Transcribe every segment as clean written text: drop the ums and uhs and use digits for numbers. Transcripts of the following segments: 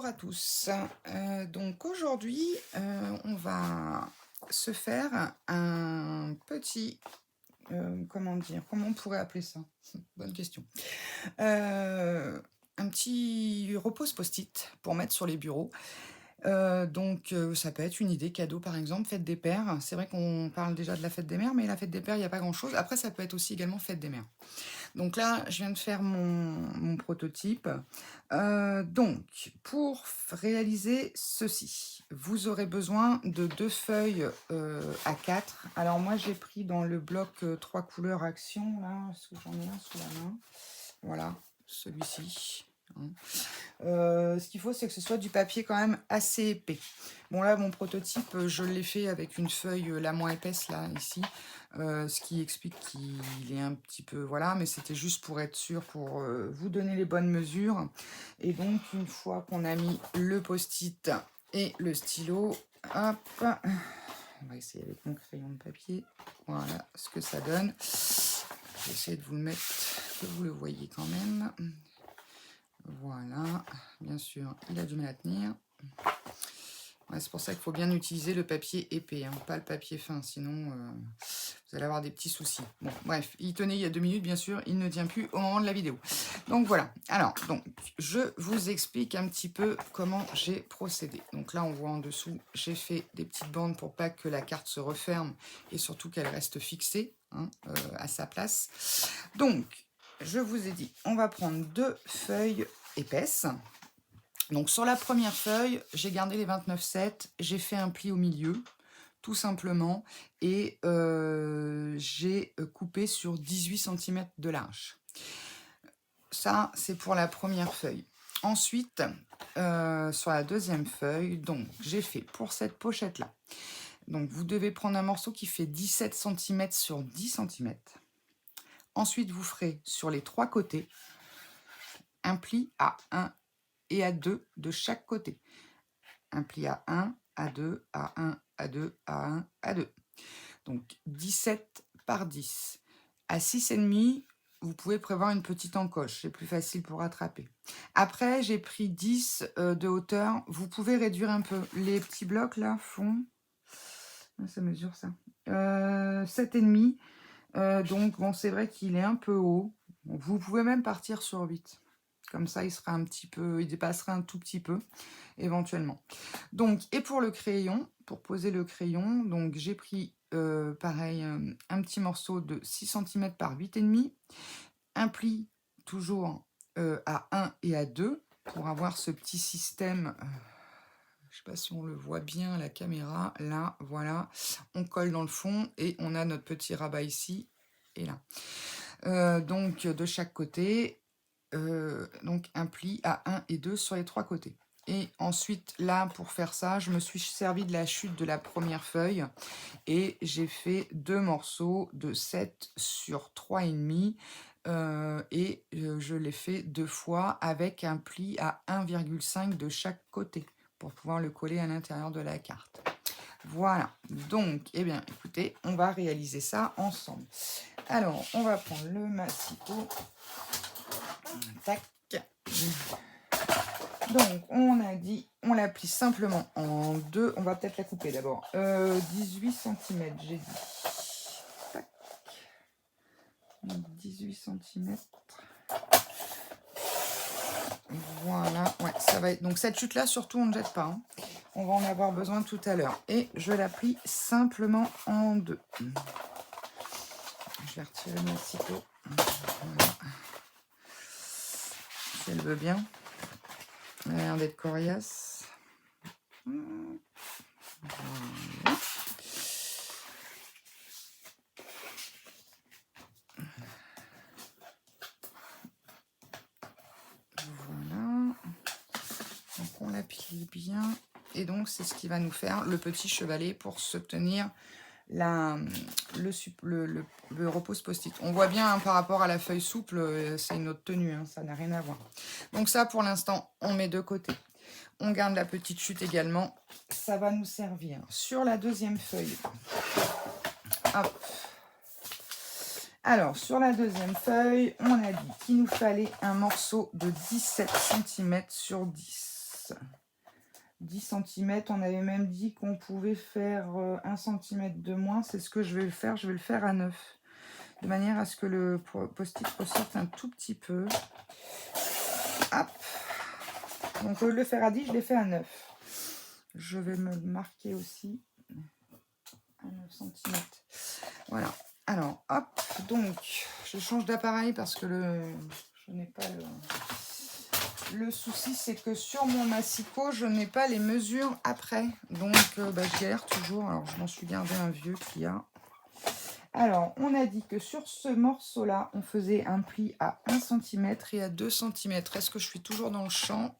à tous. Donc aujourd'hui, on va se faire un petit, comment dire? Comment on pourrait appeler ça? Bonne question. Un petit repose post-it pour mettre sur les bureaux. Ça peut être une idée cadeau, par exemple, fête des pères. C'est vrai qu'on parle déjà de la fête des mères, mais la fête des pères, il y a pas grand-chose. Après, ça peut être aussi également fête des mères. Donc là, je viens de faire mon prototype. Pour réaliser ceci, vous aurez besoin de 2 feuilles, A4. Alors moi, j'ai pris dans le bloc, 3 couleurs Action là, parce que j'en ai un sous la main. Voilà, celui-ci, hein. Ce qu'il faut, c'est que ce soit du papier quand même assez épais. Bon là, mon prototype, je l'ai fait avec une feuille, la moins épaisse là, ici, ce qui explique qu'il est un petit peu voilà, mais c'était juste pour être sûr, pour, vous donner les bonnes mesures. Et donc une fois qu'on a mis le post-it et le stylo, hop, on va essayer avec mon crayon de papier. Voilà ce que ça donne. Je vais essayer de vous le mettre, que vous le voyez quand même. Voilà, bien sûr, il a du mal à tenir. Ouais, c'est pour ça qu'il faut bien utiliser le papier épais, hein, pas le papier fin, sinon vous allez avoir des petits soucis. Bon, bref, il tenait il y a 2 minutes, bien sûr, il ne tient plus au moment de la vidéo. Donc voilà, alors, je vous explique un petit peu comment j'ai procédé. Donc là, on voit en dessous, j'ai fait des petites bandes pour pas que la carte se referme et surtout qu'elle reste fixée, hein, à sa place. Donc, je vous ai dit, on va prendre 2 feuilles épaisses. Donc sur la première feuille, j'ai gardé les 29,7, j'ai fait un pli au milieu, tout simplement, et j'ai coupé sur 18 cm de large. Ça, c'est pour la première feuille. Ensuite, sur la deuxième feuille, donc j'ai fait pour cette pochette-là. Donc vous devez prendre un morceau qui fait 17 cm sur 10 cm. Ensuite, vous ferez sur les 3 côtés un pli à 1 et à 2 de chaque côté. Un pli à 1, à 2, à 1, à 2, à 1, à 2. Donc 17 par 10. À 6,5, vous pouvez prévoir une petite encoche, c'est plus facile pour rattraper. Après, j'ai pris 10 de hauteur. Vous pouvez réduire un peu. Les petits blocs là font, ça mesure ça, 7,5. Donc bon, c'est vrai qu'il est un peu haut. Vous pouvez même partir sur 8. Comme ça, il sera un petit peu, il dépasserait un tout petit peu, éventuellement. Donc, et pour le crayon, pour poser le crayon, donc j'ai pris, pareil, un petit morceau de 6 cm par 8,5, un pli toujours à 1 et à 2, pour avoir ce petit système, je ne sais pas si on le voit bien à la caméra, là, voilà, on colle dans le fond et on a notre petit rabat ici et là. Donc, de chaque côté, donc un pli à 1 et 2 sur les 3 côtés. Et ensuite, là, pour faire ça, je me suis servi de la chute de la première feuille et j'ai fait 2 morceaux de 7 sur 3,5 je l'ai fait 2 fois avec un pli à 1,5 de chaque côté pour pouvoir le coller à l'intérieur de la carte. Voilà, donc, eh bien, écoutez, on va réaliser ça ensemble. Alors, on va prendre le massicot. Tac. Donc, on a dit, on la plie simplement en deux. On va peut-être la couper d'abord. 18 cm, j'ai dit. Tac. 18 cm. Voilà. Ouais, ça va être. Donc, cette chute-là, surtout, on ne jette pas, hein. On va en avoir besoin tout à l'heure. Et je la plie simplement en deux. Je vais retirer mon ciseau. Voilà. Si elle veut bien. Elle a l'air d'être coriace. Voilà. Voilà. Donc on la plie bien. Et donc c'est ce qui va nous faire le petit chevalet pour se tenir le repose post-it. On voit bien, hein, par rapport à la feuille souple, c'est une autre tenue, hein, ça n'a rien à voir. Donc ça, pour l'instant, on met de côté. On garde la petite chute également. Ça va nous servir sur la deuxième feuille. Hop. Alors, sur la deuxième feuille, on a dit qu'il nous fallait un morceau de 17 cm sur 10. 10 cm. On avait même dit qu'on pouvait faire 1 cm de moins. C'est ce que je vais faire. Je vais le faire à 9. De manière à ce que le post-it ressorte un tout petit peu. Hop. Donc, au lieu de le faire à 10, je l'ai fait à 9. Je vais me le marquer aussi à 9 cm. Voilà. Alors, hop. Donc, je change d'appareil parce que je n'ai pas le souci, c'est que sur mon massicot, je n'ai pas les mesures après. Donc, je galère toujours. Alors, je m'en suis gardé un vieux qu'il y a. Alors, on a dit que sur ce morceau-là, on faisait un pli à 1 cm et à 2 cm. Est-ce que je suis toujours dans le champ?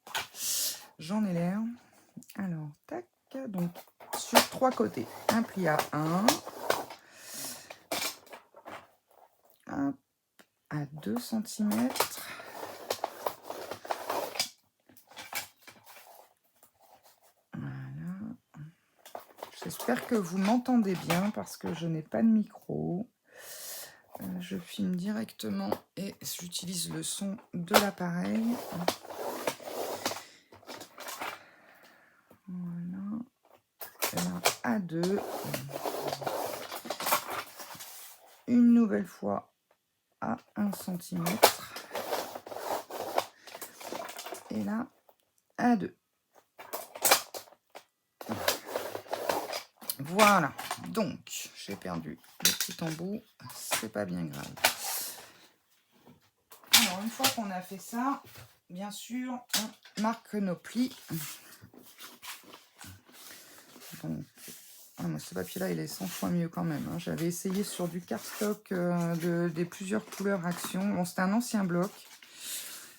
J'en ai l'air. Alors, tac. Donc, sur 3 côtés, un pli à 1. À 2 cm. Voilà. J'espère que vous m'entendez bien parce que je n'ai pas de micro. Je filme directement et j'utilise le son de l'appareil. Voilà. Là, à 2. Une nouvelle fois à 1 cm. Et là, à 2. Voilà. Donc, j'ai perdu le petit embout. C'est pas bien grave. Alors, une fois qu'on a fait ça, bien sûr, on marque nos plis. Donc, ce papier-là, il est 100 fois mieux quand même. Hein. J'avais essayé sur du cardstock des plusieurs couleurs Action. Bon, c'était un ancien bloc,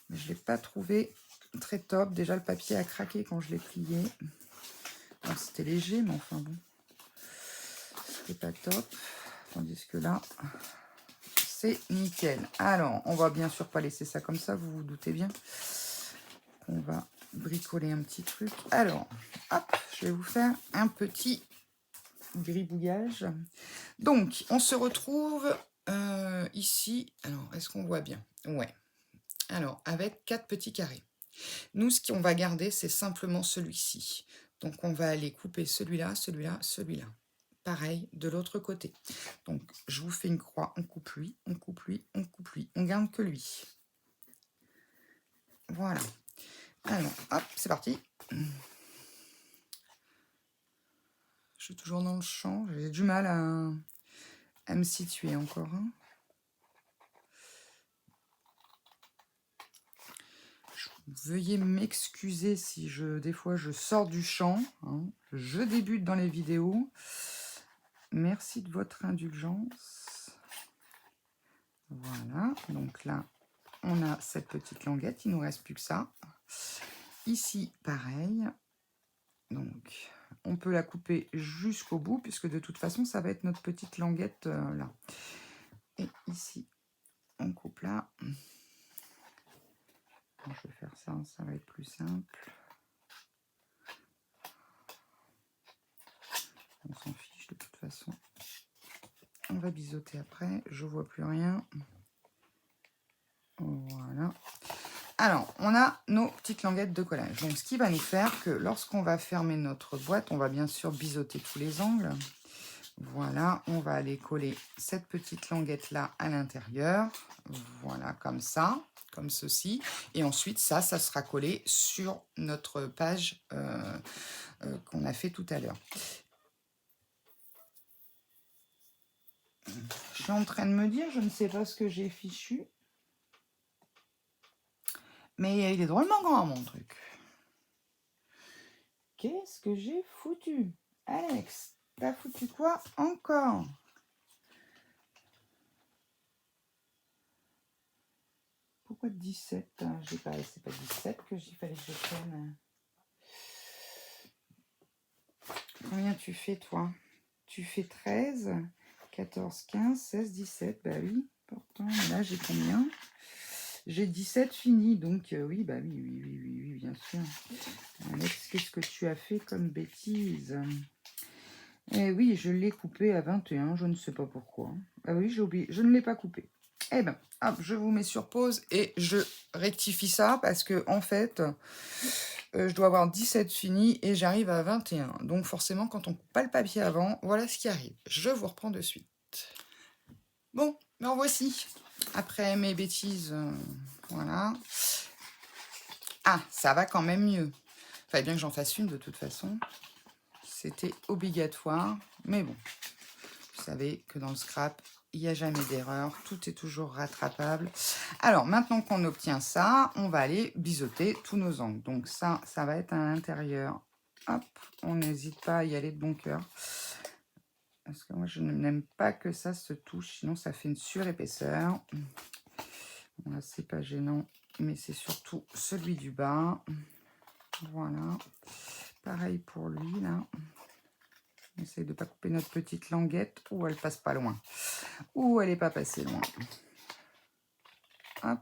mais je ne l'ai pas trouvé très top. Déjà, le papier a craqué quand je l'ai plié. Bon, c'était léger, mais enfin bon, c'était pas top. Tandis que là, c'est nickel. Alors, on va bien sûr pas laisser ça comme ça, vous vous doutez bien. On va bricoler un petit truc. Alors, hop, je vais vous faire un petit gribouillage. Donc, on se retrouve ici. Alors, est-ce qu'on voit bien? Ouais. Alors, avec 4 petits carrés. Nous, ce qu'on va garder, c'est simplement celui-ci. Donc, on va aller couper celui-là, celui-là, celui-là. Pareil, de l'autre côté. Donc, je vous fais une croix. On coupe lui, on coupe lui, on coupe lui. On garde que lui. Voilà. Alors, hop, c'est parti. Je suis toujours dans le champ. J'ai du mal à me situer encore. Hein. Veuillez m'excuser si des fois je sors du champ. Hein. Je débute dans les vidéos. Merci de votre indulgence. Voilà. Donc là, on a cette petite languette. Il ne nous reste plus que ça. Ici, pareil. Donc, on peut la couper jusqu'au bout, puisque de toute façon, ça va être notre petite languette là. Et ici, on coupe là. Je vais faire ça, ça va être plus simple. On s'en fiche de toute façon. On va biseauter après. Je vois plus rien. Voilà. Alors, on a nos petites languettes de collage. Donc, ce qui va nous faire que lorsqu'on va fermer notre boîte, on va bien sûr biseauter tous les angles. Voilà, on va aller coller cette petite languette-là à l'intérieur. Voilà, comme ça, comme ceci. Et ensuite, ça sera collé sur notre page qu'on a fait tout à l'heure. Je suis en train de me dire, je ne sais pas ce que j'ai fichu. Mais il est drôlement grand, mon truc. Qu'est-ce que j'ai foutu? Alex, t'as foutu quoi encore? Pourquoi 17? C'est pas 17 que j'y fallait que je prenne. Combien tu fais, toi? Tu fais 13, 14, 15, 16, 17. Bah oui, pourtant, là, j'ai combien? J'ai 17 fini, donc oui, bah oui, bien sûr. Alex, qu'est-ce que tu as fait comme bêtise? Eh oui, je l'ai coupé à 21, je ne sais pas pourquoi. Ah oui, j'ai oublié, je ne l'ai pas coupé. Eh ben, hop, je vous mets sur pause et je rectifie ça parce que, en fait, je dois avoir 17 finis et j'arrive à 21. Donc forcément, quand on coupe pas le papier avant, voilà ce qui arrive. Je vous reprends de suite. Bon, en voici. Après mes bêtises, voilà. Ah, ça va quand même mieux. Fallait bien que j'en fasse une de toute façon. C'était obligatoire. Mais bon, vous savez que dans le scrap, il n'y a jamais d'erreur. Tout est toujours rattrapable. Alors, maintenant qu'on obtient ça, on va aller biseauter tous nos angles. Donc ça va être à l'intérieur. Hop, on n'hésite pas à y aller de bon cœur. Parce que moi, je n'aime pas que ça se touche. Sinon, ça fait une surépaisseur. Bon, là, c'est pas gênant. Mais c'est surtout celui du bas. Voilà. Pareil pour lui, là. On essaye de ne pas couper notre petite languette ou elle passe pas loin. Ou elle n'est pas passée loin. Hop.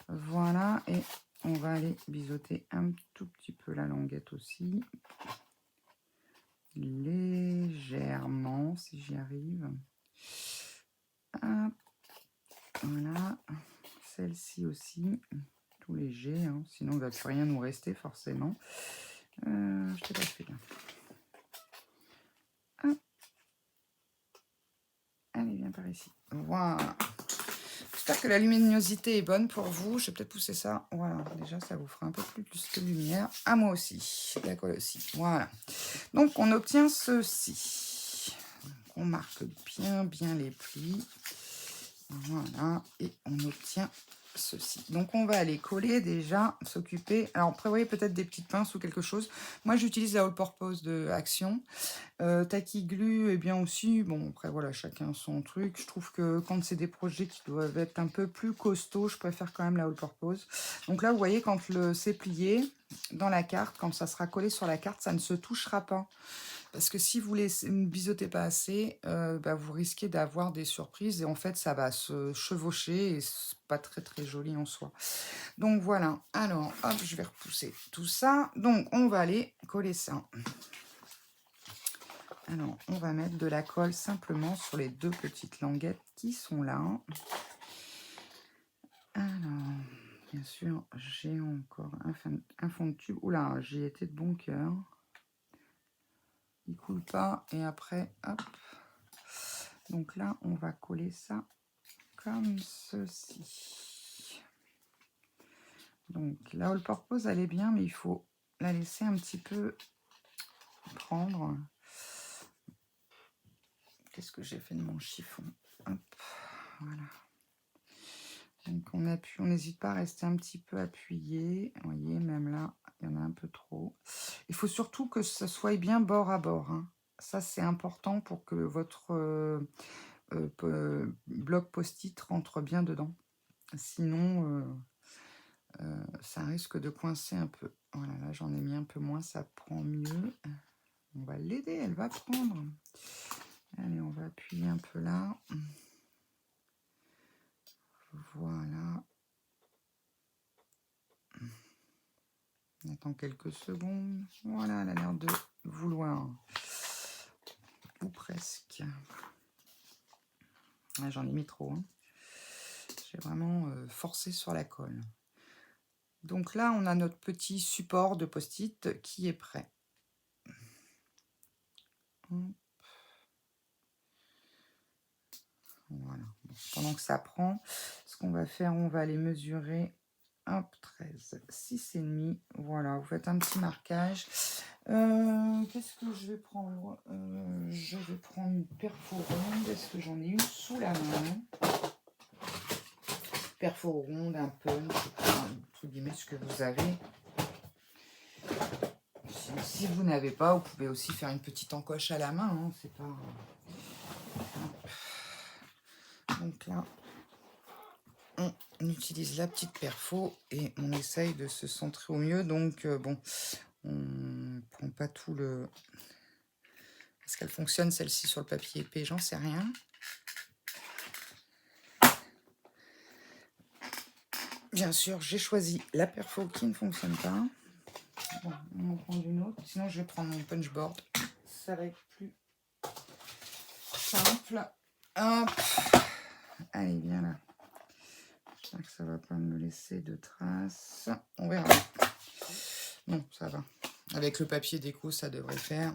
Voilà. Et on va aller biseauter un tout petit peu la languette aussi. Légèrement, si j'y arrive. Hop. Voilà. Celle-ci aussi. Tout léger. Hein. Sinon, il ne va plus rien nous rester forcément. Je t'ai pas fait là. Hop. Allez, viens par ici. Voilà. J'espère que la luminosité est bonne pour vous. Je vais peut-être pousser ça. Voilà, déjà, ça vous fera un peu plus de lumière. À moi aussi. La colle aussi. Voilà. Donc, on obtient ceci. On marque bien les plis. Voilà. Et on obtient ceci. Donc, on va aller coller déjà, s'occuper. Alors, prévoyez peut-être des petites pinces ou quelque chose. Moi, j'utilise la all-purpose de Action. Tacky Glue, et bien aussi, bon, après, voilà, chacun son truc. Je trouve que quand c'est des projets qui doivent être un peu plus costauds, je préfère quand même la all-purpose. Donc là, vous voyez, quand c'est plié dans la carte, quand ça sera collé sur la carte, ça ne se touchera pas. Parce que si vous ne biseautez pas assez, vous risquez d'avoir des surprises et en fait, ça va se chevaucher et c'est pas très joli en soi. Donc voilà, alors, hop, je vais repousser tout ça. Donc, on va aller coller ça. Alors, on va mettre de la colle simplement sur les deux petites languettes qui sont là. Alors, bien sûr, j'ai encore un fond de tube. Oula, j'y étais de bon cœur. Il coule pas. Et après, hop. Donc là, on va coller ça comme ceci. Donc, la all-purpose, elle est bien, mais il faut la laisser un petit peu prendre. Qu'est-ce que j'ai fait de mon chiffon? Hop, voilà. Donc on appuie, on n'hésite pas à rester un petit peu appuyé. Vous voyez, même là, il y en a un peu trop. Il faut surtout que ça soit bien bord à bord. Hein. Ça, c'est important pour que votre bloc post-it rentre bien dedans. Sinon, ça risque de coincer un peu. Voilà, là, j'en ai mis un peu moins, ça prend mieux. On va l'aider, elle va prendre. Allez, on va appuyer un peu là. Voilà. On attend quelques secondes. Voilà, elle a l'air de vouloir. Ou presque. Ah, j'en ai mis trop. Hein. J'ai vraiment forcé sur la colle. Donc là, on a notre petit support de post-it qui est prêt. Voilà. Pendant que ça prend, ce qu'on va faire, on va aller mesurer. Hop, 13, 6,5. Voilà, vous faites un petit marquage. Qu'est-ce que je vais prendre? Je vais prendre une perfo ronde. Est-ce que j'en ai une sous la main? Perfo ronde, un punch, entre guillemets, ce que vous avez. Si vous n'avez pas, vous pouvez aussi faire une petite encoche à la main. Hein, c'est pas... Donc là, on utilise la petite perfo et on essaye de se centrer au mieux. Donc, bon, on ne prend pas tout le... Est-ce qu'elle fonctionne, celle-ci, sur le papier épais? J'en sais rien. Bien sûr, j'ai choisi la perfo qui ne fonctionne pas. Bon, on va en prendre une autre. Sinon, je vais prendre mon punchboard. Ça va être plus simple. Hop. Allez, viens là. J'espère que ça ne va pas me laisser de traces. On verra. Non, ça va. Avec le papier déco, ça devrait faire.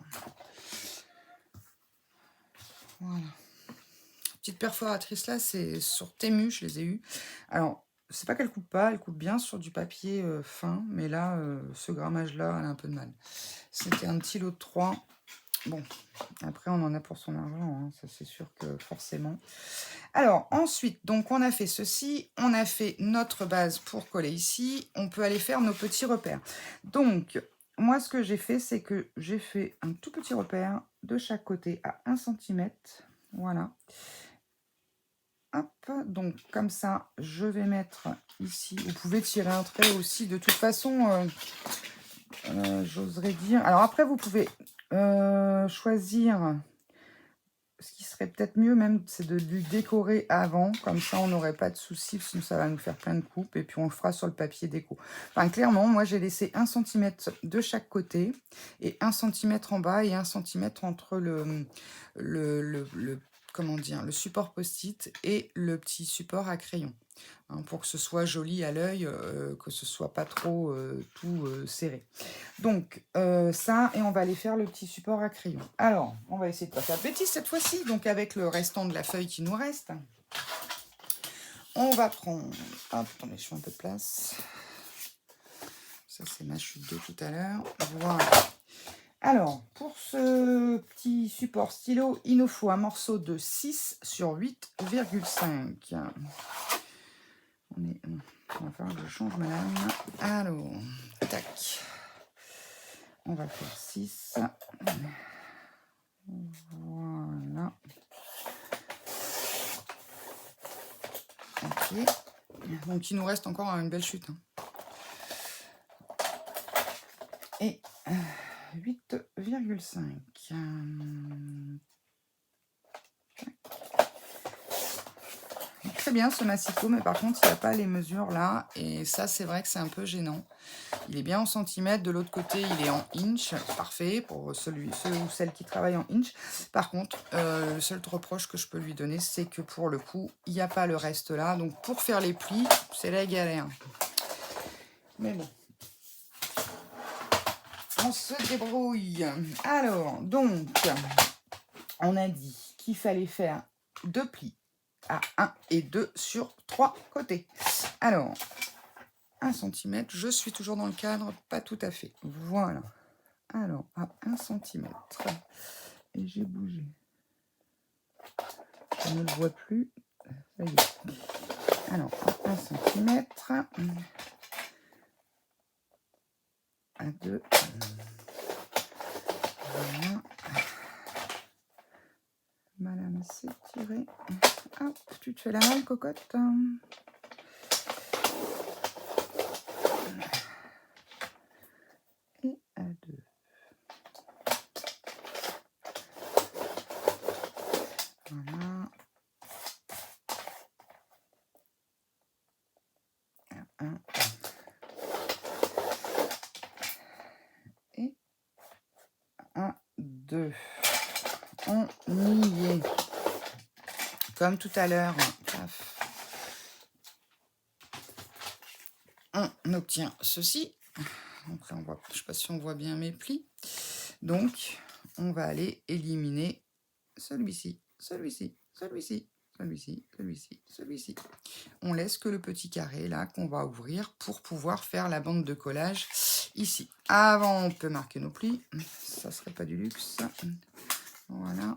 Voilà. Petite perforatrice là, c'est sur Temu, je les ai eues. Alors, c'est pas qu'elle coupe pas, elle coupe bien sur du papier fin, mais là, ce grammage-là, elle a un peu de mal. C'était un petit lot de 3. Bon, après, on en a pour son argent, hein, ça c'est sûr que forcément. Alors, ensuite, donc on a fait ceci, on a fait notre base pour coller ici, on peut aller faire nos petits repères. Donc, moi, ce que j'ai fait, c'est que j'ai fait un tout petit repère de chaque côté à 1 cm. Voilà. Hop, donc comme ça, je vais mettre ici. Vous pouvez tirer un trait aussi. De toute façon, j'oserais dire. Alors après, vous pouvez choisir. Ce qui serait peut-être mieux même, c'est de lui décorer avant. Comme ça, on n'aurait pas de soucis. Sinon, ça va nous faire plein de coupes. Et puis, on le fera sur le papier déco. Enfin, clairement, moi, j'ai laissé 1 cm de chaque côté. Et 1 cm en bas et 1 cm entre comment dire, le support post-it et le petit support à crayon. Hein, pour que ce soit joli à l'œil, que ce soit pas trop tout serré. Donc, ça, et on va aller faire le petit support à crayon. Alors, on va essayer de ne pas faire de bêtises cette fois-ci. Donc, avec le restant de la feuille qui nous reste, on va prendre... Hop, attendez, je fais un peu de place. Ça, c'est ma chute de tout à l'heure. Voilà. Alors, pour ce petit support stylo, il nous faut un morceau de 6 sur 8,5. Il va falloir que je change ma lame. Alors, tac. On va faire 6. Voilà. Ok. Donc, il nous reste encore une belle chute. Et 8,5. Très bien ce massicot, mais par contre, il n'y a pas les mesures là. Et ça, c'est vrai que c'est un peu gênant. Il est bien en centimètres. De l'autre côté, il est en inch. Parfait pour ceux ou celles qui travaillent en inch. Par contre, le seul reproche que je peux lui donner, c'est que pour le coup, il n'y a pas le reste là. Donc, pour faire les plis, c'est la galère. Mais bon. On se débrouille. Alors, donc, on a dit qu'il fallait faire 2 plis à 1 et 2 sur 3 côtés. Alors, 1 cm, je suis toujours dans le cadre, pas tout à fait. Voilà. Alors, à 1 cm. Et j'ai bougé. Je ne le vois plus. Ça y est. Alors, à 1 cm. À 2. Voilà. Ma lame s'est tirée. Hop, tu te fais la malle, cocotte. Et à 2. Voilà. À 1. Et à 2. On y est. Comme tout à l'heure. On obtient ceci. Donc là, on voit, je ne sais pas si on voit bien mes plis. Donc, on va aller éliminer celui-ci, celui-ci, celui-ci, celui-ci, celui-ci, celui-ci. On laisse que le petit carré là qu'on va ouvrir pour pouvoir faire la bande de collage ici. Avant, on peut marquer nos plis. Ça serait pas du luxe. Voilà.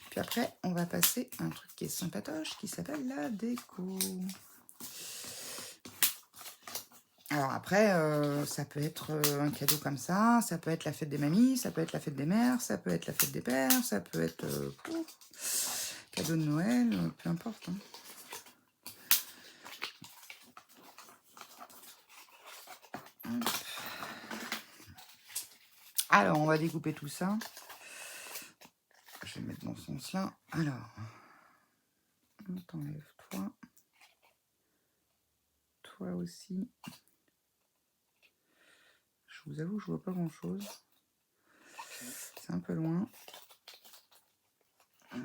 Puis après, on va passer à un truc qui est sympatoche, qui s'appelle la déco. Alors après, ça peut être un cadeau comme ça peut être la fête des mamies, ça peut être la fête des mères, ça peut être la fête des pères, ça peut être cadeau de Noël, peu importe. Hein. Alors, on va découper tout ça. Je vais mettre dans ce sens-là. Alors, on t'enlève toi. Toi aussi. Je vous avoue, je vois pas grand-chose. C'est un peu loin. Hop.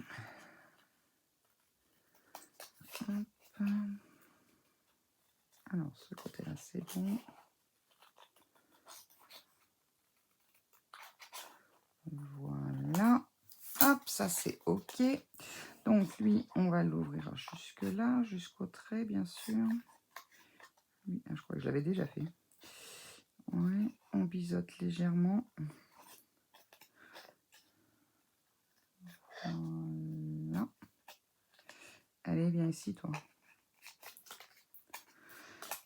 Alors, ce côté-là, c'est bon. ça c'est ok. Donc lui, on va l'ouvrir jusque là, jusqu'au trait, bien sûr. Oui, je crois que je l'avais déjà fait. Ouais, on biseaute légèrement. Voilà. Allez, viens ici, toi.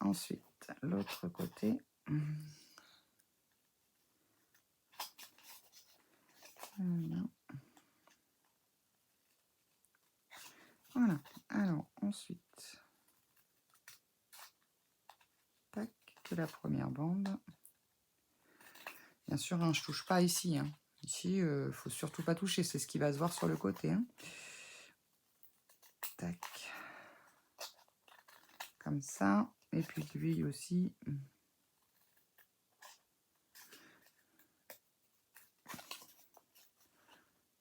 Ensuite, l'autre côté. Voilà. Voilà. Alors, ensuite, tac, que la première bande. Bien sûr, hein, je ne touche pas ici. Hein. Ici, il faut surtout pas toucher. C'est ce qui va se voir sur le côté. Hein. Tac. Comme ça. Et puis lui aussi.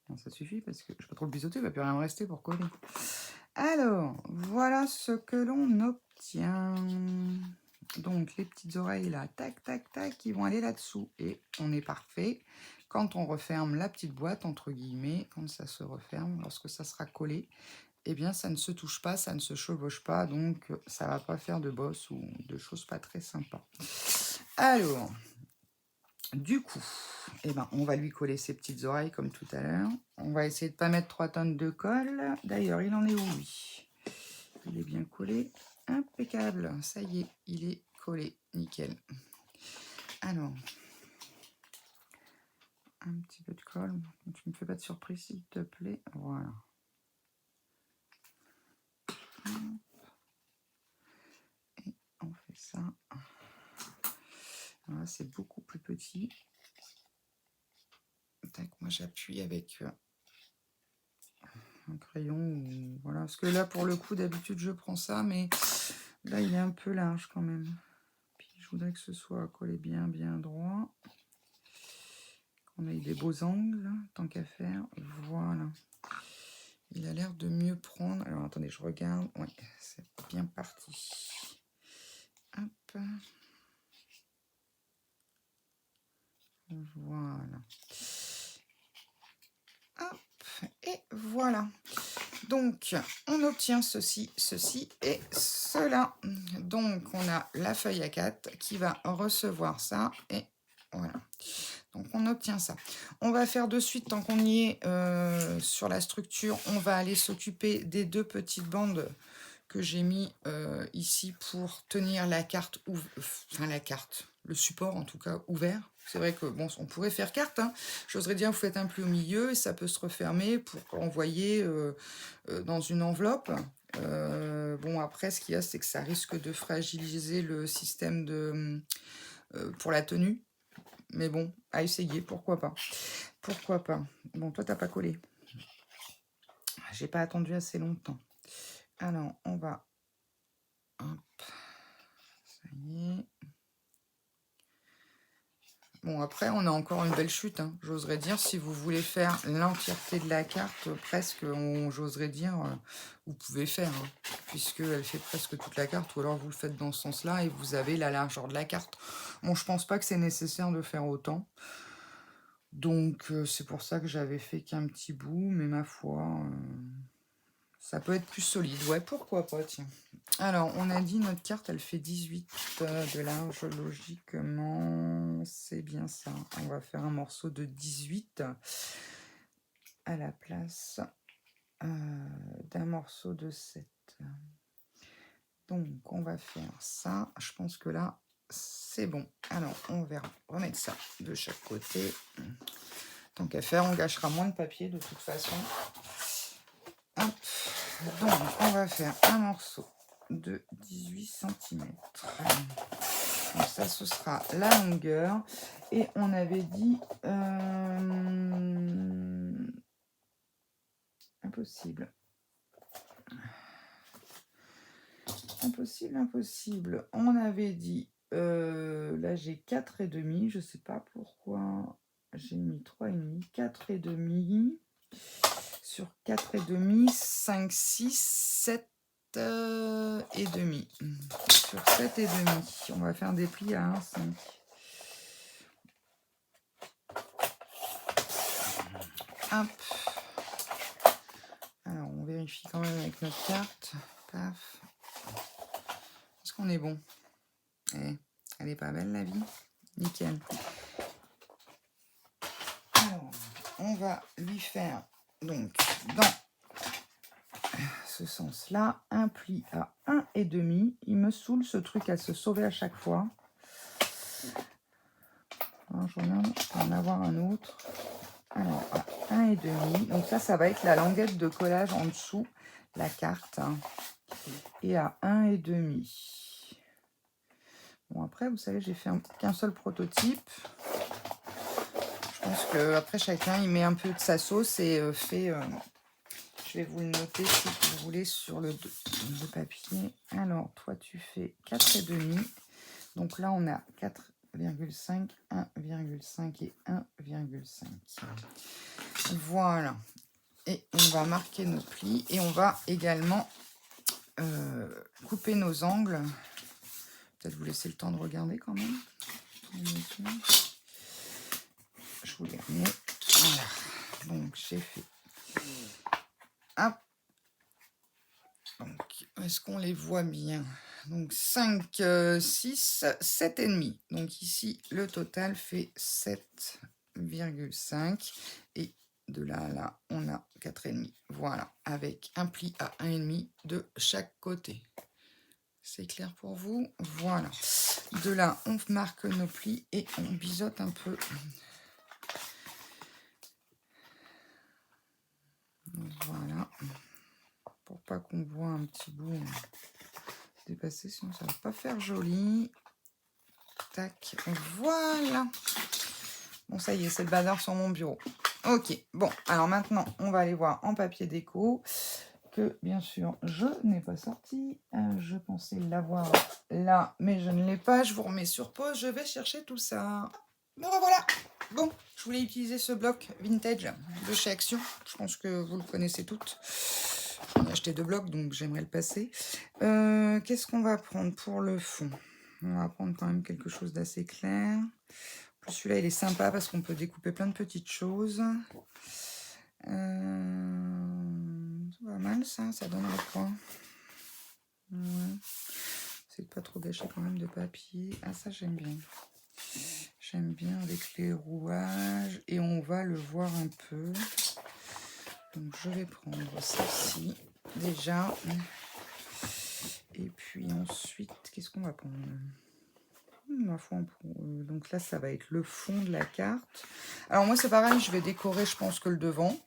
Non, ça suffit parce que je ne vais pas trop le biseauter. Il ne va plus rien me rester pour coller. Alors, voilà ce que l'on obtient. Donc, les petites oreilles là, tac, tac, tac, qui vont aller là-dessous. Et on est parfait. Quand on referme la petite boîte, entre guillemets, quand ça se referme, lorsque ça sera collé, eh bien, ça ne se touche pas, ça ne se chevauche pas. Donc, ça ne va pas faire de bosse ou de choses pas très sympas. Alors, du coup, eh ben, on va lui coller ses petites oreilles comme tout à l'heure. On va essayer de ne pas mettre 3 tonnes de colle. D'ailleurs, il en est où, lui? Il est bien collé. Impeccable. Ça y est, il est collé. Nickel. Alors, un petit peu de colle. Tu me fais pas de surprise, s'il te plaît. Voilà. Et on fait ça. Là, c'est beaucoup plus petit. Tac, moi, j'appuie avec un crayon. Ou... Voilà. Parce que là, pour le coup, d'habitude, je prends ça, mais là, il est un peu large quand même. Puis, je voudrais que ce soit collé bien, bien droit. Qu'on ait des beaux angles, tant qu'à faire. Voilà. Il a l'air de mieux prendre. Alors, attendez, je regarde. Oui, c'est bien parti. Hop. Voilà. Hop. Et voilà. Donc, on obtient ceci, ceci et cela. Donc, on a la feuille A4 qui va recevoir ça. Et voilà. Donc, on obtient ça. On va faire de suite, tant qu'on y est sur la structure, on va aller s'occuper des 2 petites bandes que j'ai mis ici pour tenir la carte, enfin la carte, le support en tout cas ouvert. C'est vrai que bon, on pourrait faire carte, hein. J'oserais dire vous faites un pli au milieu et ça peut se refermer pour envoyer dans une enveloppe. Bon après ce qu'il y a c'est que ça risque de fragiliser le système de pour la tenue. Mais bon, à essayer, pourquoi pas. Pourquoi pas. Bon, toi t'as pas collé. J'ai pas attendu assez longtemps. Alors on va... Hop. Ça y est. Bon, après, on a encore une belle chute, hein. J'oserais dire, si vous voulez faire l'entièreté de la carte, presque, j'oserais dire, vous pouvez faire, hein, puisqu'elle fait presque toute la carte, ou alors vous le faites dans ce sens-là, et vous avez la largeur de la carte. Bon, je pense pas que c'est nécessaire de faire autant. Donc, c'est pour ça que j'avais fait qu'un petit bout, mais ma foi... ça peut être plus solide, ouais, pourquoi pas, tiens. Alors, on a dit notre carte, elle fait 18 de large, logiquement, c'est bien ça. On va faire un morceau de 18 à la place d'un morceau de 7. Donc, on va faire ça. Je pense que là, c'est bon. Alors, on va remettre ça de chaque côté. Tant qu'à faire, on gâchera moins de papier de toute façon. Hop. Donc, on va faire un morceau de 18 cm. Donc ça, ce sera la longueur. Et on avait dit... impossible. Impossible, impossible. On avait dit... là, j'ai 4,5. Je ne sais pas pourquoi j'ai mis 3,5. 4,5. Sur 4,5, 5, 6, 7 et demi. Sur 7,5. On va faire des plis à 1,5. Hop. vérifie quand même avec notre carte. Paf. Est-ce qu'on est bon? Eh, elle est pas belle la vie? Nickel. Alors, on va lui faire donc dans ce sens-là un pli à 1,5. Il me saoule ce truc à se sauver à chaque fois. Alors, je regarde, je peux en avoir un autre. Alors, à 1,5. Donc ça va être la languette de collage en dessous, la carte. Hein. Et à 1,5. Bon, après, vous savez, j'ai fait qu'un seul prototype. Je pense qu'après, chacun, il met un peu de sa sauce et fait... je vais vous le noter si vous voulez sur le papier. Alors, toi, tu fais 4,5. Donc là, on a 4,5, 1,5 et 1,5. Voilà. Et on va marquer nos plis et on va également couper nos angles. Peut-être vous laisser le temps de regarder quand même. Je vous les remets. Voilà. Donc, j'ai fait... Hop. Donc, est-ce qu'on les voit bien? Donc, 5, 6, 7,5. Donc, ici, le total fait 7,5. Et de là à là, on a 4,5. Voilà, avec un pli à 1,5 de chaque côté. C'est clair pour vous? Voilà. De là, on marque nos plis et on biseaute un peu. Voilà. Pour pas qu'on voit un petit bout dépasser, sinon ça va pas faire joli. Tac, voilà. Bon, ça y est, c'est le bazar sur mon bureau. Ok, bon, alors maintenant, on va aller voir en papier déco, que bien sûr, je n'ai pas sorti. Je pensais l'avoir là, mais je ne l'ai pas. Je vous remets sur pause, je vais chercher tout ça. Me revoilà. Bon, je voulais utiliser ce bloc vintage de chez Action. Je pense que vous le connaissez toutes. J'en ai acheté 2 blocs, donc j'aimerais le passer. Qu'est-ce qu'on va prendre pour le fond? On va prendre quand même quelque chose d'assez clair. Celui-là, il est sympa parce qu'on peut découper plein de petites choses. C'est pas mal, ça. Ça donnerait quoi? Ouais. C'est pas trop gâcher quand même de papier. Ah, ça, j'aime bien. J'aime bien avec les rouages. Et on va le voir un peu. Donc, je vais prendre celle-ci, déjà. Et puis ensuite, qu'est-ce qu'on va prendre? Donc là, ça va être le fond de la carte. Alors moi, c'est pareil, je vais décorer, je pense, que le devant.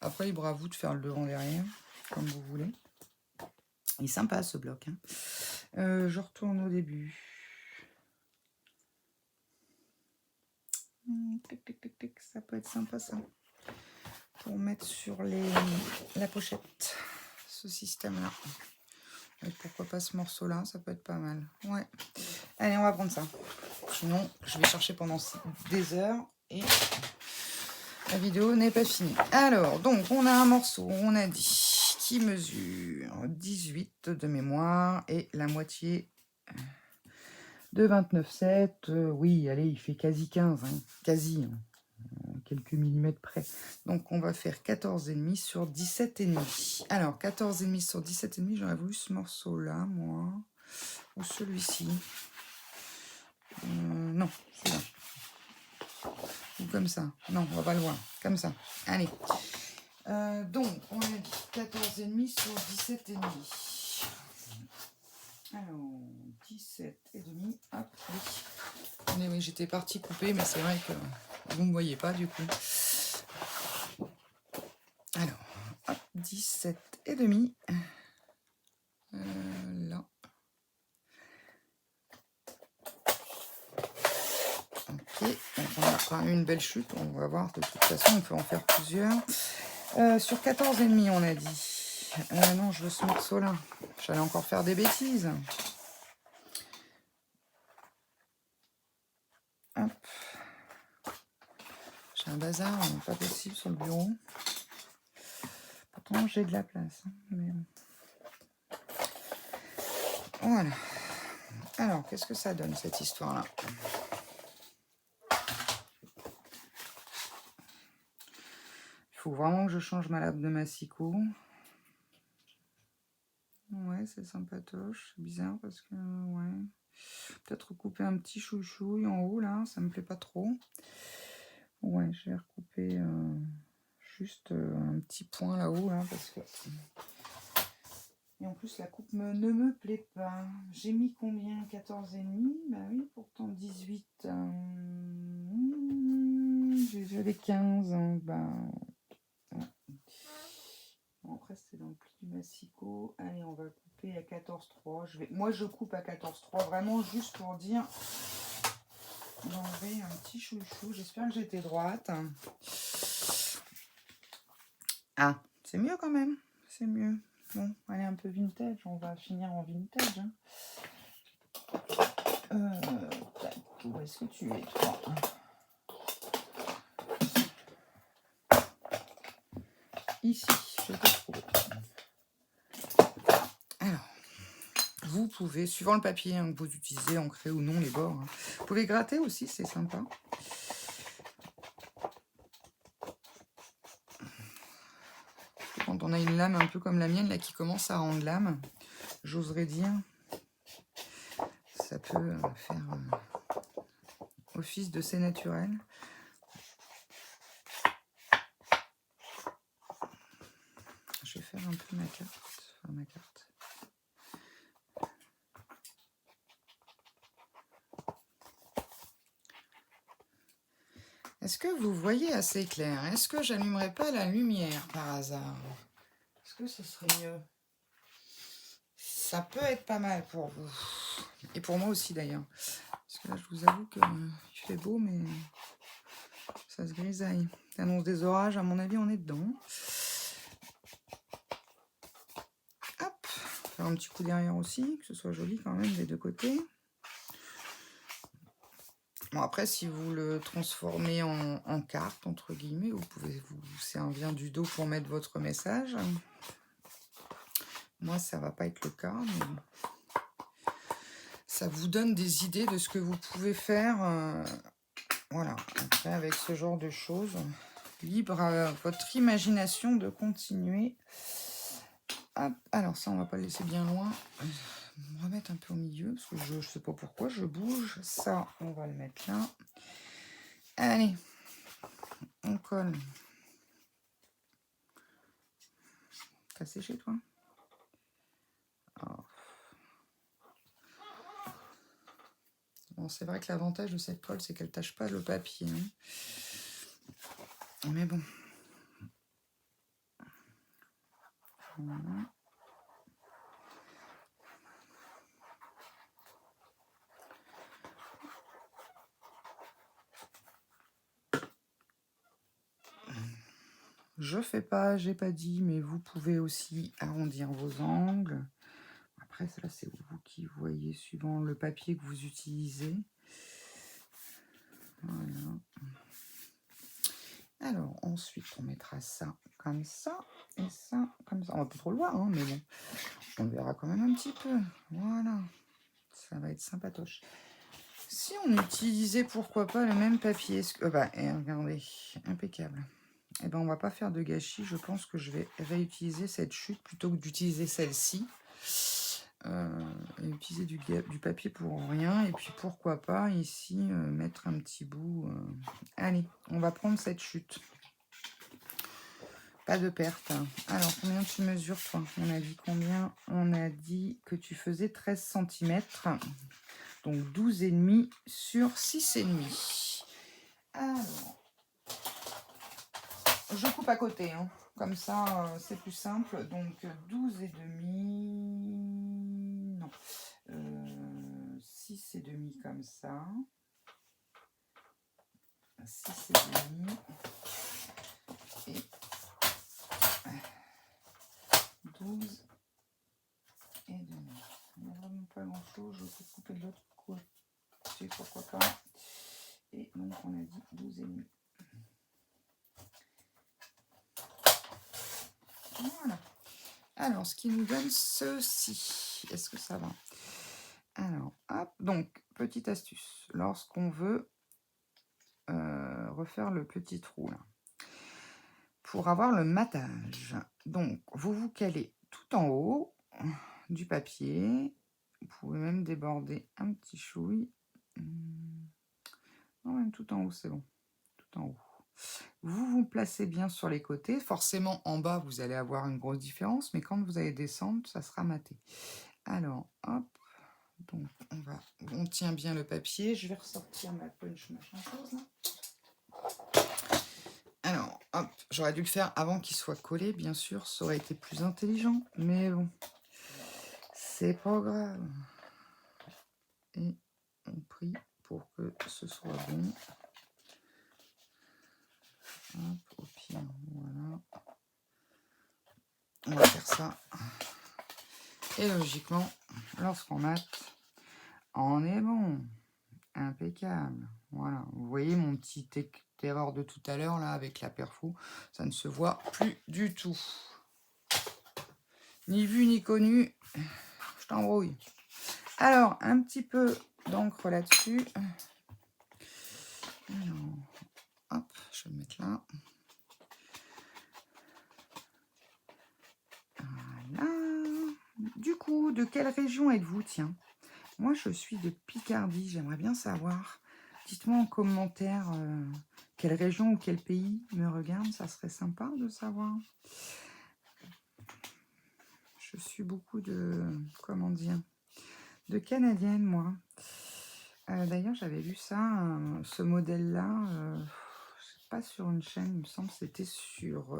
Après, libre à vous de faire le devant derrière, comme vous voulez. Il est sympa, ce bloc. Hein. Je retourne au début. Ça peut être sympa, ça. Pour mettre sur la pochette, ce système-là. Et pourquoi pas ce morceau-là, ça peut être pas mal. Ouais. Allez, on va prendre ça. Sinon, je vais chercher pendant des heures et la vidéo n'est pas finie. Alors, donc, on a un morceau, on a dit, qui mesure 18 de mémoire et la moitié de 29,7. Oui, allez, il fait quasi 15, hein, quasi, hein, quelques millimètres près. Donc, on va faire 14,5 sur 17,5. Alors, 14,5 sur 17,5, j'aurais voulu ce morceau-là, moi, ou celui-ci. Non, celui-là. Ou comme ça. Non, on va pas le voir. Comme ça. Allez. Donc, on a dit 14,5 sur 17,5. Alors, 17,5. Hop, oui. Oui, j'étais partie couper, mais c'est vrai que vous ne me voyez pas du coup. Alors, hop, 17,5. Là. Ok, donc on a quand même une belle chute, on va voir, de toute façon on peut en faire plusieurs. Sur 14,5 on a dit. Non, je veux ce morceau là, j'allais encore faire des bêtises. Hop. J'ai un bazar, pas possible sur le bureau. Pourtant j'ai de la place. Hein, mais... Voilà. Alors, qu'est-ce que ça donne cette histoire là? Il faut vraiment que je change ma lame de massicot. Ouais, c'est sympatoche. C'est bizarre parce que, ouais. Peut-être recouper un petit chouchouille en haut, là. Ça me plaît pas trop. Ouais, je vais recouper juste un petit point là-haut, là, parce que... Et en plus, la coupe ne me plaît pas. J'ai mis combien? 14,5? Bah oui, pourtant 18. J'avais 15. Bah, ouais. Bon, après, c'est dans le pli du massicot. Allez, on va couper à 14,3. Moi, je coupe à 14,3, vraiment juste pour dire d'enlever un petit chouchou. J'espère que j'étais droite. Ah, c'est mieux quand même. C'est mieux. Bon, allez, un peu vintage. On va finir en vintage. Tac, où est-ce que tu es, toi? Ici, je te trouve. Alors, vous pouvez, suivant le papier que vous utilisez, ancré ou non les bords, vous pouvez gratter aussi, c'est sympa. Quand on a une lame un peu comme la mienne, là, qui commence à rendre lame, j'oserais dire, ça peut faire office de c'est naturel. Je vais faire un peu ma carte. Enfin, ma carte. Est-ce que vous voyez assez clair? Est-ce que j'allumerai pas la lumière par hasard? Est-ce que ce serait mieux? Ça peut être pas mal pour vous. Et pour moi aussi d'ailleurs. Parce que là, je vous avoue qu'il fait beau, mais ça se grisaille. Ça annonce des orages, à mon avis, on est dedans. Hop, faire un petit coup derrière aussi, que ce soit joli quand même des deux côtés. Bon, après, si vous le transformez en carte, entre guillemets, vous pouvez vous servir du dos pour mettre votre message. Moi, ça va pas être le cas, mais ça vous donne des idées de ce que vous pouvez faire. Voilà, après, avec ce genre de choses, libre à votre imagination de continuer. Hop, alors ça, on va pas le laisser bien loin. On va remettre un peu au milieu, parce que je sais pas pourquoi, je bouge. Ça, on va le mettre là. Allez, on colle. T'as séché, toi? Oh. Bon, c'est vrai que l'avantage de cette colle, c'est qu'elle tâche pas le papier. Mais bon. Voilà. Je fais pas, j'ai pas dit, mais vous pouvez aussi arrondir vos angles. Après, ça, c'est vous qui voyez suivant le papier que vous utilisez. Voilà. Alors, ensuite, on mettra ça comme ça et ça comme ça. On va pas trop le voir, hein, mais bon, on le verra quand même un petit peu. Voilà, ça va être sympatoche. Si on utilisait, pourquoi pas, le même papier, regardez, impeccable. Eh ben, on va pas faire de gâchis. Je pense que je vais réutiliser cette chute plutôt que d'utiliser celle-ci. Et utiliser du papier pour rien. Et puis, pourquoi pas, ici, mettre un petit bout. Allez, on va prendre cette chute. Pas de perte. Alors, combien tu mesures, toi? On a dit combien? On a dit que tu faisais 13 cm. Donc, 12,5 sur 6,5. Alors, je coupe à côté, hein. Comme ça, c'est plus simple. Donc, 12,5. Non. 6,5 comme ça. 6,5. Et 12 et demi. Il n'y a vraiment pas grand chose. Je peux couper de l'autre côté, pourquoi pas. Et donc on a dit 12,5. Voilà. Alors, ce qui nous donne ceci. Est-ce que ça va? Alors, hop. Donc, petite astuce. Lorsqu'on veut refaire le petit trou, là, pour avoir le matage. Donc, vous vous calez tout en haut du papier. Vous pouvez même déborder un petit chouille. Non, même tout en haut, c'est bon. Tout en haut. Vous vous placez bien sur les côtés. Forcément, en bas, vous allez avoir une grosse différence, mais quand vous allez descendre, ça sera maté. Alors, hop. Donc, on tient bien le papier. Je vais ressortir ma punch, machin chose, là. Alors, hop. J'aurais dû le faire avant qu'il soit collé, bien sûr. Ça aurait été plus intelligent, mais bon. C'est pas grave. Et on prie pour que ce soit bon. Hop, au pire, voilà. On va faire ça. Et logiquement, lorsqu'on mate, on est bon. Impeccable. Voilà. Vous voyez mon petit erreur de tout à l'heure, là, avec la perfo. Ça ne se voit plus du tout. Ni vu, ni connu. Je t'embrouille. Alors, un petit peu d'encre là-dessus. Alors, hop, je vais le mettre là. Voilà. Du coup, de quelle région êtes-vous, tiens? Moi, je suis de Picardie. J'aimerais bien savoir. Dites-moi en commentaire quelle région ou quel pays me regarde. Ça serait sympa de savoir. Je suis beaucoup de... Comment dire? De Canadienne, moi. D'ailleurs, j'avais vu ça, ce modèle-là. C'est pas sur une chaîne, il me semble. C'était sur...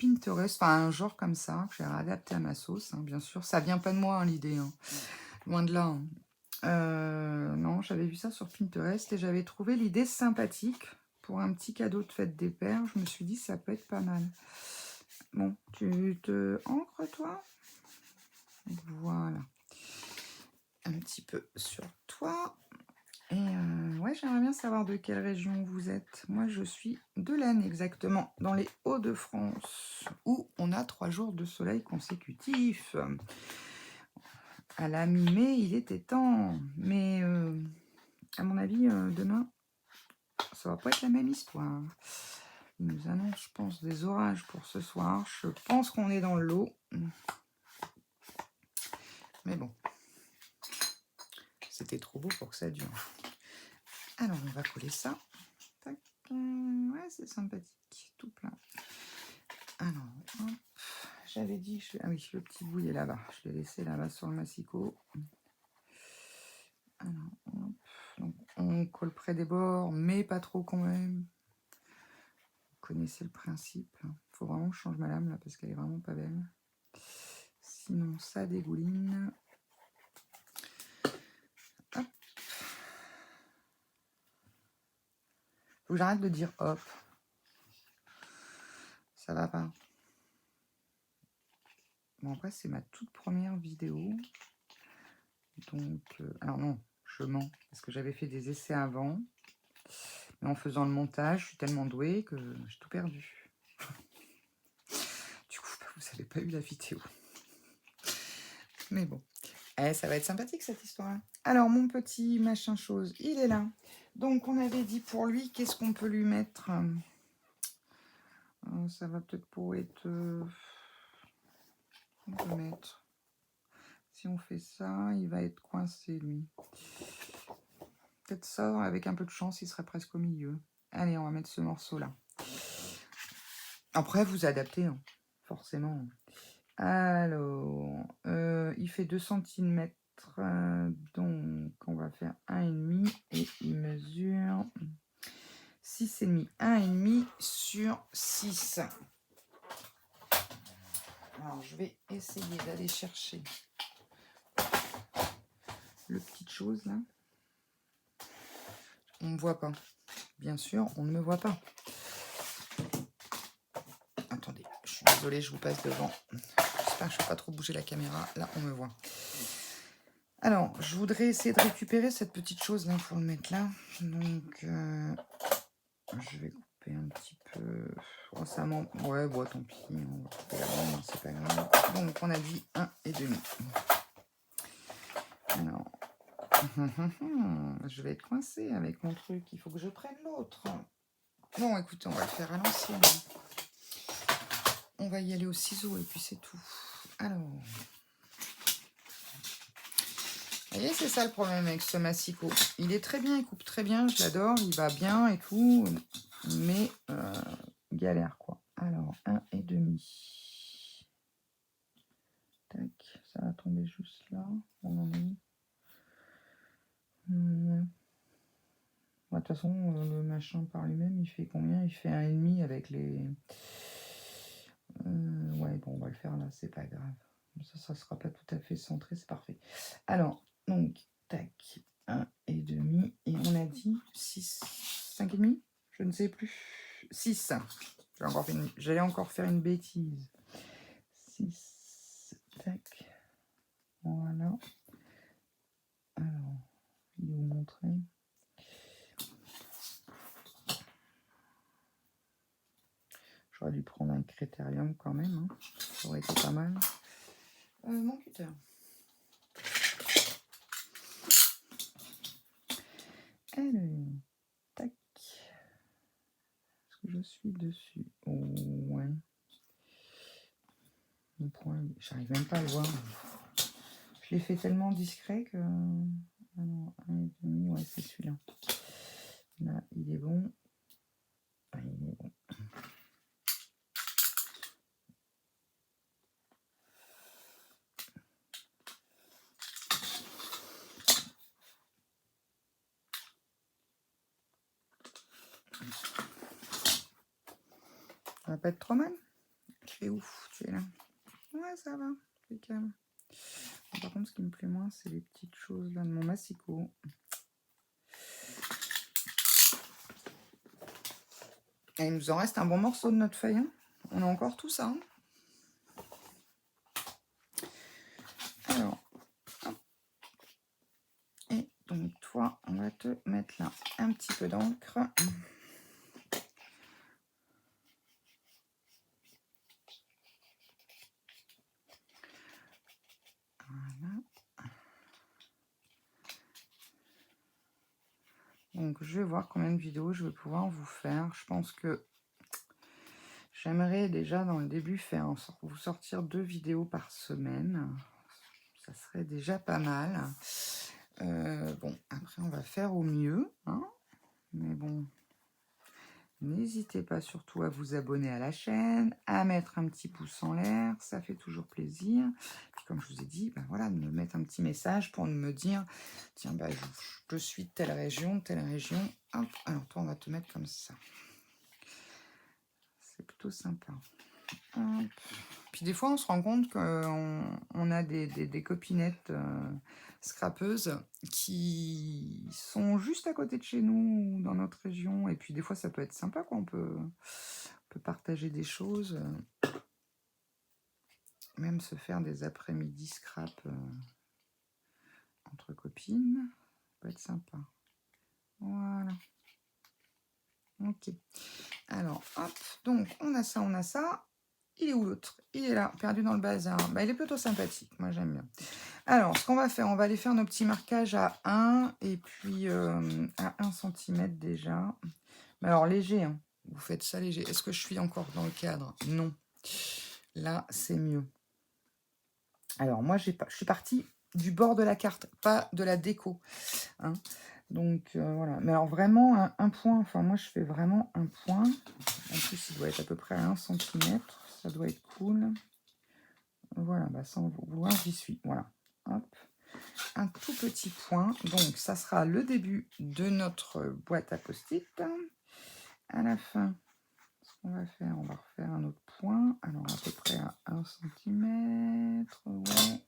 Pinterest, enfin un genre comme ça, que j'ai adapté à ma sauce, hein, bien sûr. Ça vient pas de moi, hein, l'idée, hein. Loin de là. Hein. Non, j'avais vu ça sur Pinterest et j'avais trouvé l'idée sympathique pour un petit cadeau de fête des pères. Je me suis dit, ça peut être pas mal. Bon, tu te ancres, toi? Voilà. Un petit peu sur toi. Et ouais, j'aimerais bien savoir de quelle région vous êtes. Moi, je suis de l'Aisne, exactement, dans les Hauts-de-France, où on a 3 jours de soleil consécutifs. À la mi-mai, il était temps. Mais, à mon avis, demain, ça va pas être la même histoire. Il nous annonce, je pense, des orages pour ce soir. Je pense qu'on est dans l'eau. Mais bon, c'était trop beau pour que ça dure. Alors, on va coller ça. Tac. Ouais, c'est sympathique. Tout plein. Alors, hop. J'avais dit... Ah oui, le petit bout, il est là-bas. Je l'ai laissé là-bas sur le massicot. Alors, hop. Donc, on colle près des bords, mais pas trop quand même. Vous connaissez le principe. Il faut vraiment que je change ma lame, là, parce qu'elle est vraiment pas belle. Sinon, ça dégouline. Hop. Faut que j'arrête de dire hop. Ça va pas. Bon, après, c'est ma toute première vidéo. Donc, alors non, je mens. Parce que j'avais fait des essais avant. Mais en faisant le montage, je suis tellement douée que j'ai tout perdu. Du coup, vous n'avez pas eu la vidéo. Mais bon. Ça va être sympathique, cette histoire-là. Alors, mon petit machin chose, il est là. Donc, on avait dit pour lui, qu'est-ce qu'on peut lui mettre? Ça va peut-être pour être... on peut mettre... Si on fait ça, il va être coincé, lui. Peut-être ça, avec un peu de chance, il serait presque au milieu. Allez, on va mettre ce morceau-là. Après, vous adaptez, hein, forcément. Alors, il fait 2 cm, donc on va faire 1,5 et il mesure 6,5. 1,5 sur 6. Alors, je vais essayer d'aller chercher le petite chose là. On ne me voit pas. Bien sûr, on ne me voit pas. Attendez, je suis désolée, je vous passe devant. J'espère que je ne vais pas trop bouger la caméra. Là, on me voit. Alors, je voudrais essayer de récupérer cette petite chose là pour le mettre là. Donc, je vais couper un petit peu. Oh, ça m'en... Ouais, bon, tant pis. On va couper la bande, c'est pas grave. Donc, on a dit 1,5. Alors, je vais être coincée avec mon truc. Il faut que je prenne l'autre. Bon, écoutez, on va le faire à l'ancienne. On va y aller au ciseau et puis c'est tout. Alors, Vous voyez, c'est ça le problème avec ce massicot. Il est très bien, il coupe très bien, je l'adore, il va bien et tout, mais galère quoi. Alors, 1,5. Tac, ça va tomber juste là. On en est où? De toute façon, le machin par lui-même, il fait combien? Il fait 1,5 avec les... ouais, bon, on va le faire là, c'est pas grave. Ça sera pas tout à fait centré, c'est parfait. Alors, donc, tac, 1,5. Et on a dit 6, 5,5? Je ne sais plus. 6. J'allais encore faire une bêtise. 6, tac. Voilà. Alors, il vous montrer. J'aurais dû prendre un critérium quand même. Hein. Ça aurait été pas mal. Mon cutter. Alors, tac. Est-ce que je suis dessus? Oh, ouais. Mon point, j'arrive même pas à le voir. Je l'ai fait tellement discret que... Alors, 1,5, ouais, c'est celui-là. Là, il est bon. Ah, il est bon. Ça va pas être trop mal. Tu es ouf, tu es là. Ouais, ça va. C'est calme. Par contre, ce qui me plaît moins, c'est les petites choses là de mon massicot. Et il nous en reste un bon morceau de notre feuille. Hein. On a encore tout ça. Hein. Alors, hop. Et donc toi, on va te mettre là un petit peu d'encre. Voilà. Donc je vais voir combien de vidéos je vais pouvoir vous faire. Je pense que j'aimerais déjà dans le début vous sortir 2 vidéos par semaine. Ça serait déjà pas mal. Bon, après on va faire au mieux. Hein, mais bon, n'hésitez pas surtout à vous abonner à la chaîne, à mettre un petit pouce en l'air, ça fait toujours plaisir. Puis comme je vous ai dit, ben voilà, de me mettre un petit message pour me dire, tiens, bah, je suis de telle région, Hop, alors toi, on va te mettre comme ça. C'est plutôt sympa. Hop. Puis des fois, on se rend compte qu'on a des copinettes scrapeuses qui sont juste à côté de chez nous, dans notre région. Et puis des fois, ça peut être sympa, quoi. On peut partager des choses. Même se faire des après-midi scrap entre copines. Ça peut être sympa. Voilà. Ok. Alors, hop. Donc, on a ça, on a ça. Il est où l'autre? Il est là, perdu dans le bazar. Bah, il est plutôt sympathique, moi j'aime bien. Alors, ce qu'on va faire, on va aller faire nos petits marquages à 1 et puis à 1 cm déjà. Mais alors léger, hein. Vous faites ça léger. Est-ce que je suis encore dans le cadre? Non. Là, c'est mieux. Alors, moi, je suis partie du bord de la carte, pas de la déco. Hein. Donc, voilà. Mais alors, vraiment, un point. Enfin, moi, je fais vraiment un point. En plus, il doit être à peu près à 1 cm. Ça doit être cool. Voilà, bah, sans vouloir, j'y suis. Voilà. Hop. Un tout petit point. Donc, ça sera le début de notre boîte à post-it. À la fin, ce qu'on va faire, on va refaire un autre point. Alors, à peu près à 1 cm. Ouais.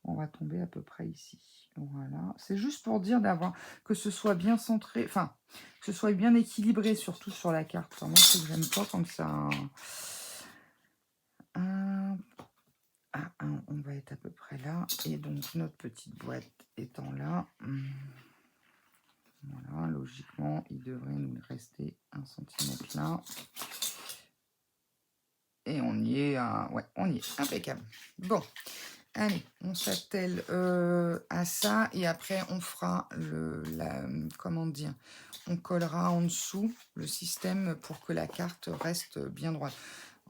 On va tomber à peu près ici. Voilà. C'est juste pour dire que ce soit bien centré, enfin, que ce soit bien équilibré, surtout sur la carte. Enfin, moi, c'est que j'aime pas quand ça... on va être à peu près là. Et donc, notre petite boîte étant là, voilà, logiquement, il devrait nous rester 1 cm là. Et on y est, ouais, on y est, impeccable. Bon, allez, on s'attelle à ça. Et après, on fera comment dire, on collera en dessous le système pour que la carte reste bien droite.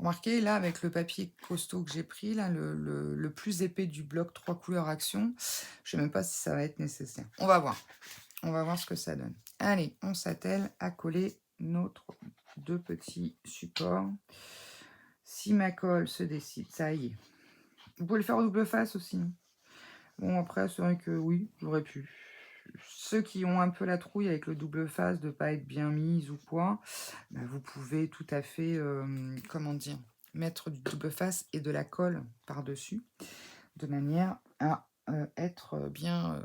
Remarquez, là, avec le papier costaud que j'ai pris, là, le plus épais du bloc 3 couleurs action, je ne sais même pas si ça va être nécessaire. On va voir. On va voir ce que ça donne. Allez, on s'attelle à coller notre 2 petits supports. Si ma colle se décide, ça y est. Vous pouvez le faire au double face aussi. Bon, après, c'est vrai que oui, j'aurais pu. Ceux qui ont un peu la trouille avec le double face de ne pas être bien mise ou quoi, bah, vous pouvez tout à fait, comment dire, mettre du double face et de la colle par-dessus, de manière à être bien,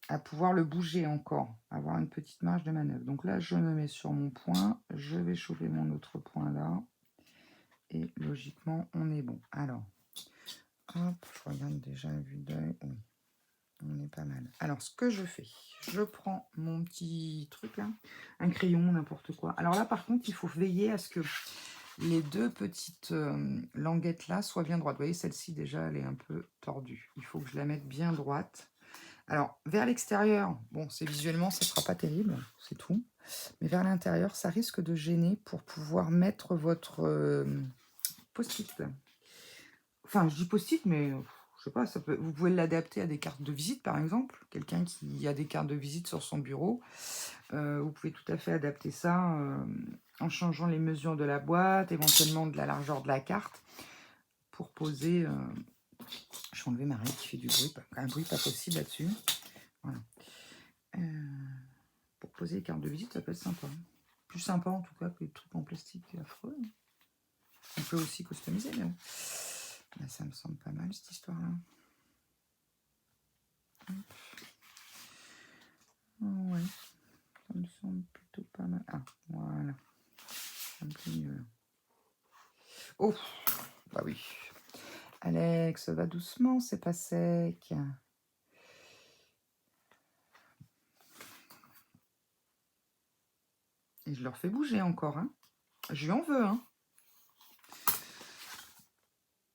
à pouvoir le bouger encore, avoir une petite marge de manœuvre. Donc là, je me mets sur mon point, je vais chauffer mon autre point là, et logiquement, on est bon. Alors, hop, je regarde déjà à vue d'œil, oui. On est pas mal. Alors, ce que je fais, je prends mon petit truc là, un crayon, n'importe quoi. Alors là, par contre, il faut veiller à ce que les 2 petites languettes là soient bien droites. Vous voyez, celle-ci déjà, elle est un peu tordue. Il faut que je la mette bien droite. Alors, vers l'extérieur, bon, c'est visuellement, ça ne sera pas terrible, c'est tout. Mais vers l'intérieur, ça risque de gêner pour pouvoir mettre votre post-it. Enfin, je dis post-it, mais je sais pas, vous pouvez l'adapter à des cartes de visite, par exemple. Quelqu'un qui a des cartes de visite sur son bureau, vous pouvez tout à fait adapter ça en changeant les mesures de la boîte, éventuellement de la largeur de la carte, pour poser... je vais enlever Marie qui fait du bruit, un bruit pas possible là-dessus. Voilà. Pour poser les cartes de visite, ça peut être sympa. Plus sympa en tout cas que les trucs en plastique affreux. On peut aussi customiser, mais bon. Là, ça me semble pas mal cette histoire-là. Ouais, ça me semble plutôt pas mal. Ah, voilà. Un peu mieux là. Oh, bah oui. Alex, va doucement, c'est pas sec. Et je leur fais bouger encore, hein. Je lui en veux, hein.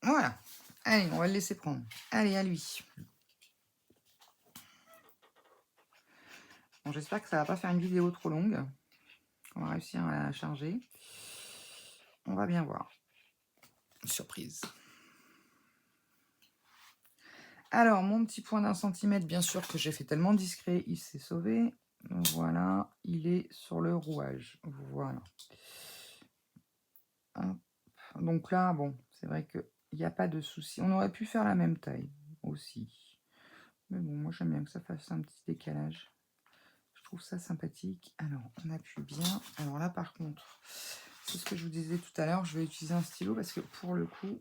Voilà. Allez, on va le laisser prendre. Allez, à lui. Bon, j'espère que ça va pas faire une vidéo trop longue. On va réussir à la charger. On va bien voir. Surprise. Alors, mon petit point d'1 centimètre, bien sûr que j'ai fait tellement discret, il s'est sauvé. Voilà, il est sur le rouage. Voilà. Hop. Donc là, bon, c'est vrai qu'il n'y a pas de souci. On aurait pu faire la même taille aussi. Mais bon, moi j'aime bien que ça fasse un petit décalage. Je trouve ça sympathique. Alors, on appuie bien. Alors là, par contre, c'est ce que je vous disais tout à l'heure, je vais utiliser un stylo parce que pour le coup,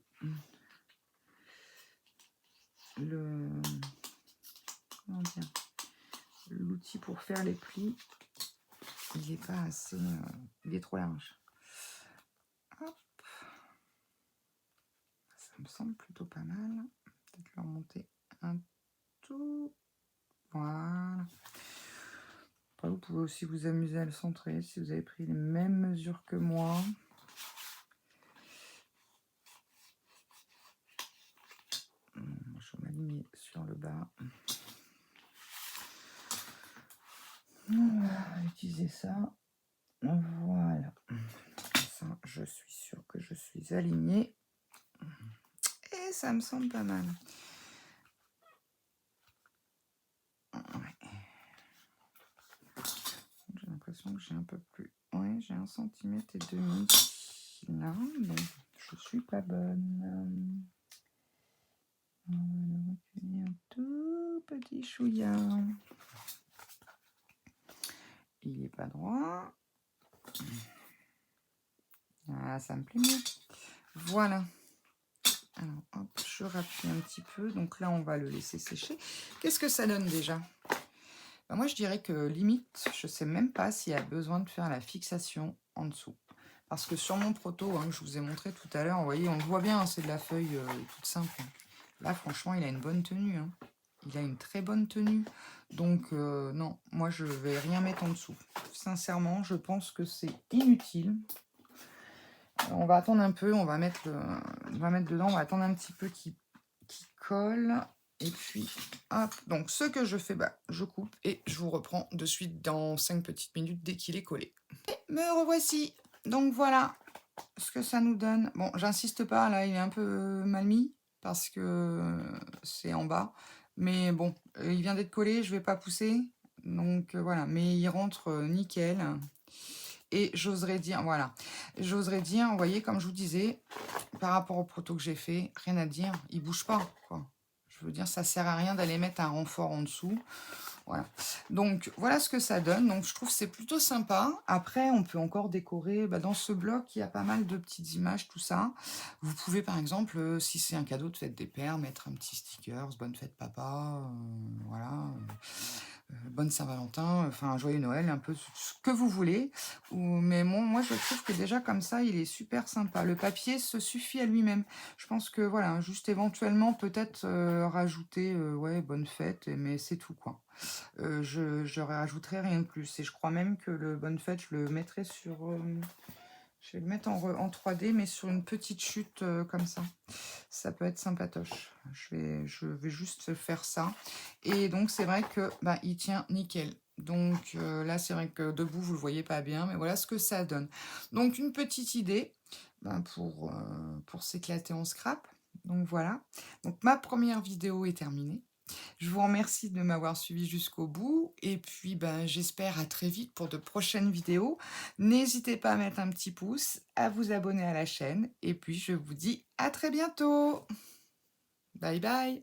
l'outil pour faire les plis, il n'est pas assez, il est trop large. Hop. Ça me semble plutôt pas mal. Peut-être le remonter un tout. Voilà. Après, vous pouvez aussi vous amuser à le centrer si vous avez pris les mêmes mesures que moi. Je vais m'aligner sur le bas. On va utiliser ça. Voilà. Ça, je suis sûre que je suis alignée. Et ça me semble pas mal. Ouais. J'ai l'impression que j'ai un peu plus. Ouais, j'ai 1,5 cm là. Donc, je suis pas bonne. On va reculer un tout petit chouïa. Il n'est pas droit. Ah, ça me plaît mieux. Voilà. Alors, hop, je rappuie un petit peu. Donc là, on va le laisser sécher. Qu'est-ce que ça donne déjà? Ben, moi, je dirais que limite, je ne sais même pas s'il y a besoin de faire la fixation en dessous. Parce que sur mon proto, que je vous ai montré tout à l'heure, vous voyez, on le voit bien, c'est de la feuille toute simple. Là, franchement, il a une bonne tenue. Il a une très bonne tenue. Donc, non, moi, je ne vais rien mettre en dessous. Sincèrement, je pense que c'est inutile. On va attendre un peu, on va mettre dedans, on va attendre un petit peu qu'il colle. Et puis, hop, donc ce que je fais, je coupe et je vous reprends de suite dans 5 petites minutes dès qu'il est collé. Et me revoici. Donc voilà, ce que ça nous donne. Bon, j'insiste pas, là, il est un peu mal mis parce que c'est en bas. Mais bon, il vient d'être collé, je vais pas pousser. Donc voilà, mais il rentre nickel. Et j'oserais dire, voilà, j'oserais dire, vous voyez, comme je vous disais, par rapport au proto que j'ai fait, rien à dire, il bouge pas, quoi. Je veux dire, ça sert à rien d'aller mettre un renfort en dessous. Voilà. Donc, voilà ce que ça donne. Donc, je trouve que c'est plutôt sympa. Après, on peut encore décorer. Dans ce bloc, il y a pas mal de petites images, tout ça. Vous pouvez, par exemple, si c'est un cadeau de fête des pères, mettre un petit sticker, bonne fête papa, voilà. Bonne Saint-Valentin, enfin, joyeux Noël, un peu ce que vous voulez. Mais bon, moi, je trouve que déjà, comme ça, il est super sympa. Le papier se suffit à lui-même. Je pense que, voilà, juste éventuellement, peut-être rajouter, ouais, bonne fête, mais c'est tout, quoi. Je rajouterai rien de plus. Et je crois même que le bonne fête, je le mettrai sur... je vais le mettre en 3D, mais sur une petite chute comme ça. Ça peut être sympatoche. Je vais juste faire ça. Et donc, c'est vrai que il tient nickel. Donc là, c'est vrai que debout, vous ne le voyez pas bien, mais voilà ce que ça donne. Donc, une petite idée pour s'éclater en scrap. Donc, voilà. Donc, ma première vidéo est terminée. Je vous remercie de m'avoir suivi jusqu'au bout et puis j'espère à très vite pour de prochaines vidéos. N'hésitez pas à mettre un petit pouce, à vous abonner à la chaîne et puis je vous dis à très bientôt. Bye bye.